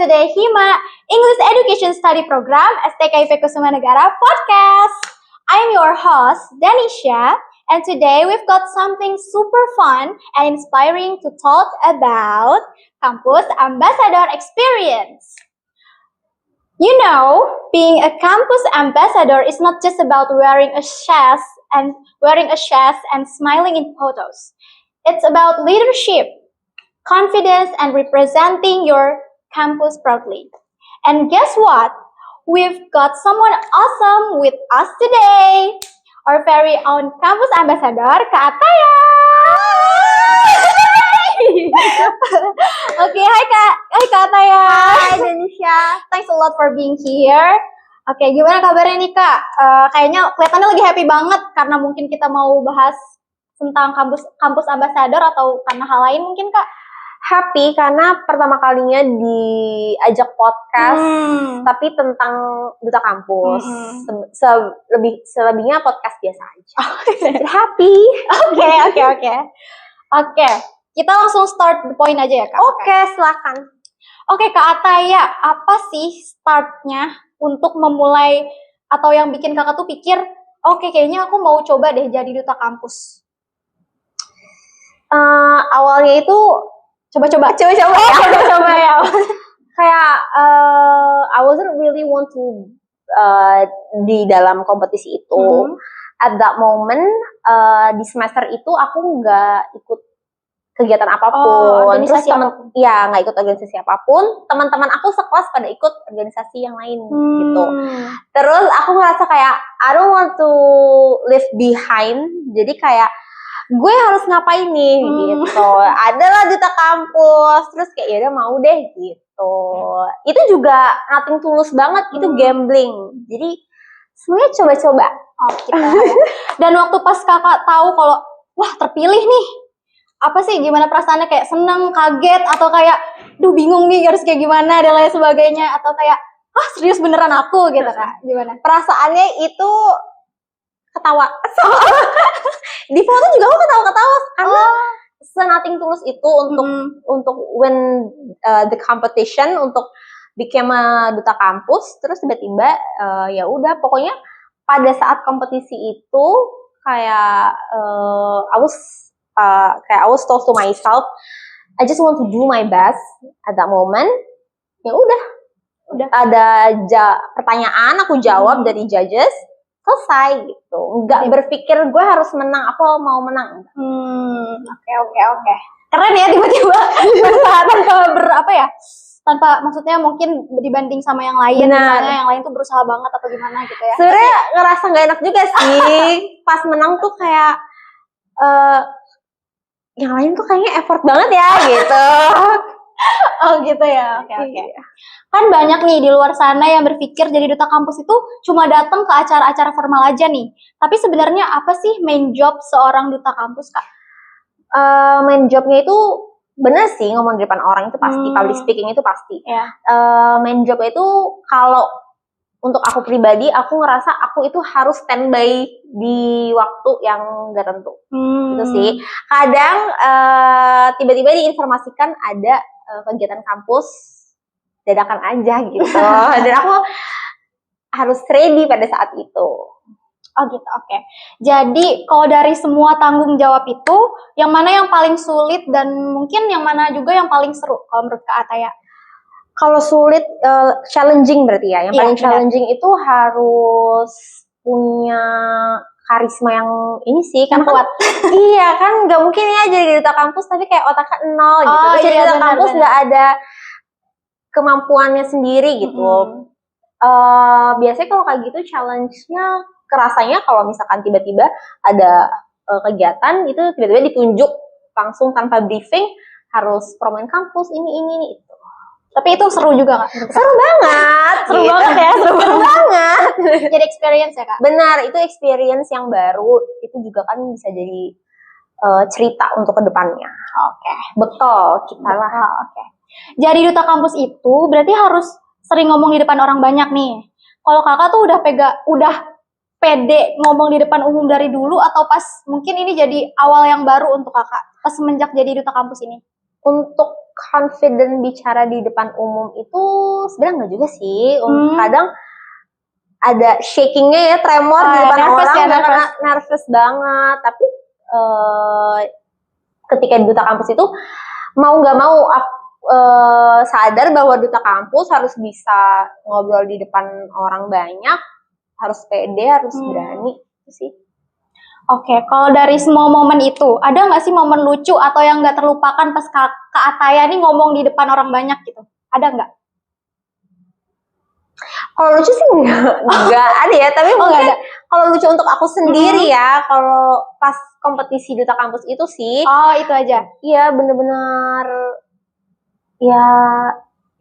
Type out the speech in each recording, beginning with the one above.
to the HIMA English Education Study Program STKIP Kusuma Negara podcast. I'm your host, Danisha, and today we've got something super fun and inspiring to talk about Campus Ambassador Experience. You know, being a campus ambassador is not just about wearing a sash and smiling in photos. It's about leadership, confidence, and representing your campus proudly. And guess what? We've got someone awesome with us today. Our very own campus ambassador, Kak Ataya. Oke, hai Kak Ataya. Hai Danisha. Thanks a lot for being here. Oke, gimana kabarnya nih Kak? Kayaknya kelihatannya lagi happy banget karena mungkin kita mau bahas tentang kampus ambassador atau karena hal lain mungkin Kak? Happy karena pertama kalinya diajak podcast tapi tentang duta kampus. Selebihnya podcast biasa aja. Happy. Oke. Kita langsung start the point aja ya Kak. Oke, silakan. Oke Kak Ataya, apa sih startnya untuk memulai atau yang bikin Kakak tuh pikir, oke, kayaknya aku mau coba deh jadi duta kampus? Awalnya itu coba-coba ya. Kayak I wasn't really want to di dalam kompetisi itu. At that moment di semester itu aku nggak ikut kegiatan apapun. Organisasi Terus nggak ikut organisasi apapun. Teman-teman aku sekelas pada ikut organisasi yang lain gitu. Terus aku ngerasa kayak I don't want to leave behind. Jadi kayak gue harus ngapain nih gitu. Adalah duta kampus. Terus kayak ya udah mau deh gitu. Itu juga nothing tulus banget. Itu gambling. Jadi semuanya coba-coba. Gitu. Dan waktu pas Kakak tahu kalau wah terpilih nih, apa sih, gimana perasaannya? Kayak seneng, kaget, atau kayak bingung nih harus kayak gimana dan lain sebagainya, atau kayak serius beneran aku gitu Kak? Gimana? Perasaannya itu ketawa. Di foto juga aku ketawa-ketawa karena senating tulus itu untuk when the competition untuk become a duta kampus. Terus tiba-tiba ya udah, pokoknya pada saat kompetisi itu kayak I was told to myself I just want to do my best at that moment. Ya udah ada pertanyaan aku jawab dari judges, selesai gitu. Nggak berpikir gue harus menang, aku mau menang. Oke. Keren ya, tiba-tiba tanpa maksudnya mungkin dibanding sama yang lain. Misalnya yang lain tuh berusaha banget atau gimana gitu ya. Sebenarnya ngerasa nggak enak juga sih. Pas menang tuh kayak yang lain tuh kayaknya effort banget ya gitu. Oh gitu ya. Oke. Kan banyak nih di luar sana yang berpikir jadi duta kampus itu cuma datang ke acara-acara formal aja nih. Tapi sebenarnya apa sih main job seorang duta kampus Kak? Main jobnya itu bener sih, ngomong di depan orang itu pasti, public speaking itu pasti. Main jobnya itu kalau untuk aku pribadi, aku ngerasa aku itu harus standby di waktu yang gak tentu. Gitu sih. Kadang tiba-tiba diinformasikan ada kegiatan kampus, dadakan aja gitu. Dan aku harus ready pada saat itu. Oh gitu, oke. Jadi kalau dari semua tanggung jawab itu, yang mana yang paling sulit dan mungkin yang mana juga yang paling seru kalau menurut Kak Ataya? Kalau sulit, challenging berarti ya. Yang paling challenging itu harus punya karisma yang ini sih. Kan kuat. Iya kan, nggak mungkin ya jadi duta kampus tapi kayak otaknya nol gitu. Terus jadi duta kampus nggak ada kemampuannya sendiri gitu. Biasanya kalau kayak gitu challenge-nya kerasanya kalau misalkan tiba-tiba ada kegiatan itu tiba-tiba ditunjuk langsung tanpa briefing harus promoin kampus ini itu. Tapi itu seru juga Kak? Seru banget. Seru banget. Jadi experience ya Kak? Benar, itu experience yang baru. Itu juga kan bisa jadi cerita untuk kedepannya. Oke. Betul, kita lah. Oke. Jadi duta kampus itu berarti harus sering ngomong di depan orang banyak nih. Kalau Kakak tuh udah pede ngomong di depan umum dari dulu, atau pas mungkin ini jadi awal yang baru untuk Kakak pas semenjak jadi duta kampus ini? untuk confident bicara di depan umum itu sebenarnya nggak juga sih. Kadang ada shakingnya ya, tremor di depan orang, karena nervous banget. Tapi ketika di duta kampus itu mau nggak mau sadar bahwa duta kampus harus bisa ngobrol di depan orang banyak, harus pede, harus berani, itu sih. Oke, kalau dari semua momen itu, ada nggak sih momen lucu atau yang nggak terlupakan pas Kak Ataya nih ngomong di depan orang banyak gitu? Ada nggak? Kalau lucu sih nggak ada ya, tapi mungkin kalau lucu untuk aku sendiri ya, kalau pas kompetisi duta kampus itu sih. Oh, itu aja? Iya, bener-bener ya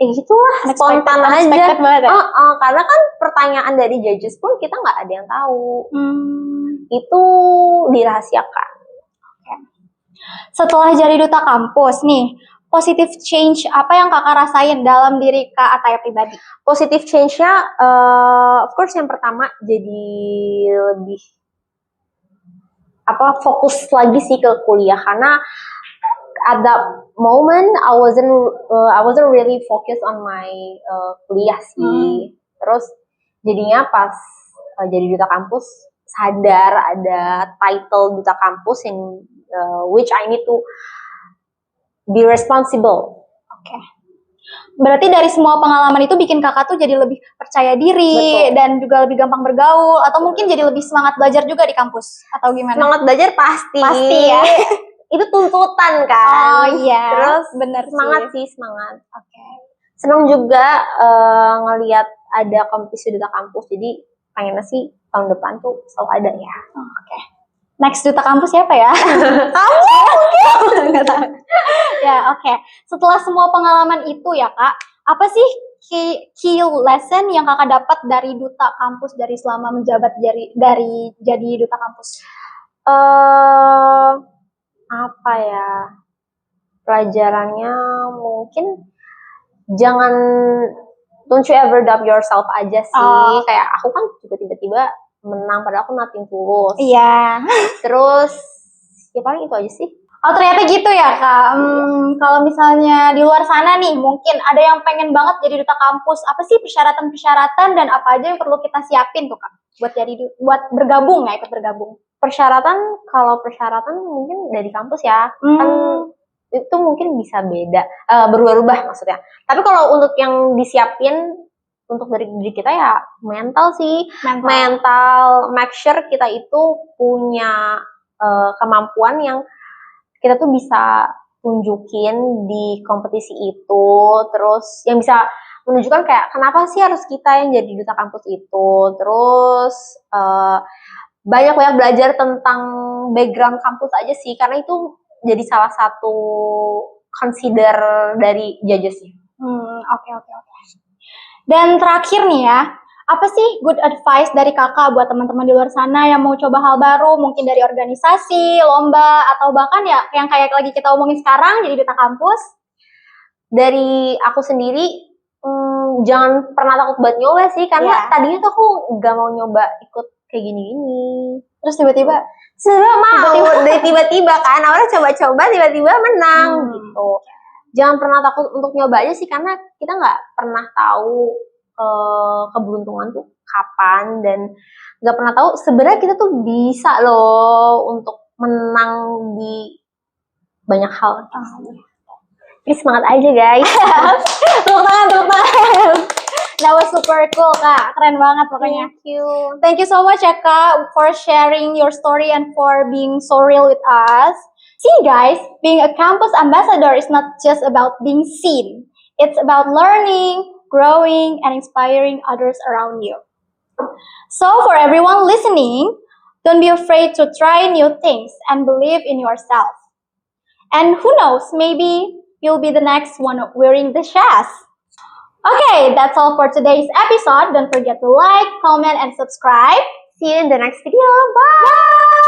gitulah, spontan aja. Karena kan pertanyaan dari judges pun kita nggak ada yang tahu. Itu dirahasiakan. Setelah jadi duta kampus nih, positive change apa yang kakak rasain dalam diri Kak Ataya pribadi? Positive change-nya, of course yang pertama jadi lebih fokus lagi sih ke kuliah, karena at that moment I wasn't really focused on my kuliah sih. Terus jadinya pas jadi duta kampus sadar ada title duta kampus yang which I need to be responsible. Oke. Berarti dari semua pengalaman itu bikin kakak tuh jadi lebih percaya diri. Betul. Dan juga lebih gampang bergaul, atau mungkin jadi lebih semangat belajar juga di kampus, atau gimana? Semangat belajar pasti ya. Itu tuntutan kan. Oh iya. Terus bener semangat sih. Oke. Senang juga ngelihat ada kompetisi duta kampus, jadi pengennya sih tahun depan tuh selalu ada ya. Oke. Next duta kampus siapa ya? Kamu mungkin. Ya, oke. Setelah semua pengalaman itu ya Kak, apa sih key lesson yang kakak dapat dari duta kampus dari selama menjabat dari jadi duta kampus? Apa ya? Pelajarannya mungkin don't you ever doubt yourself aja sih. Kayak aku kan juga tiba-tiba menang padahal aku nothing tulus. Iya. Terus ya paling itu aja sih. Oh ternyata gitu ya Kak. Kalau misalnya di luar sana nih mungkin ada yang pengen banget jadi duta kampus, apa sih persyaratan dan apa aja yang perlu kita siapin tuh Kak buat bergabung, ikut bergabung? Kalau persyaratan mungkin dari kampus ya. Kan itu mungkin bisa beda, berubah-ubah maksudnya. Tapi kalau untuk yang disiapin untuk dari diri kita ya mental sih. Mental, make sure kita itu punya kemampuan yang kita tuh bisa tunjukin di kompetisi itu, terus yang bisa menunjukkan kayak kenapa sih harus kita yang jadi duta kampus itu, terus banyak belajar tentang background kampus aja sih, karena itu jadi salah satu consider dari judges-nya. Oke. Dan terakhir nih ya, apa sih good advice dari kakak buat teman-teman di luar sana yang mau coba hal baru, mungkin dari organisasi, lomba, atau bahkan ya yang kayak lagi kita omongin sekarang jadi duta kampus? Dari aku sendiri, jangan pernah takut buat nyoba sih, karena tadinya tuh aku gak mau nyoba ikut kayak gini-gini. Terus tiba-tiba kan, awalnya coba-coba tiba-tiba menang gitu. Jangan pernah takut untuk nyoba aja sih, karena kita nggak pernah tahu keberuntungan tuh kapan, dan nggak pernah tahu sebenarnya kita tuh bisa loh untuk menang di banyak hal. Jadi semangat aja guys. Tepuk tangan. That was super cool Kak, keren banget pokoknya. Thank you so much ya Kak for sharing your story and for being so real with us. See guys, being a campus ambassador is not just about being seen. It's about learning, growing, and inspiring others around you. So for everyone listening, don't be afraid to try new things and believe in yourself. And who knows, maybe you'll be the next one wearing the shaz. Okay, that's all for today's episode. Don't forget to like, comment, and subscribe. See you in the next video. Bye!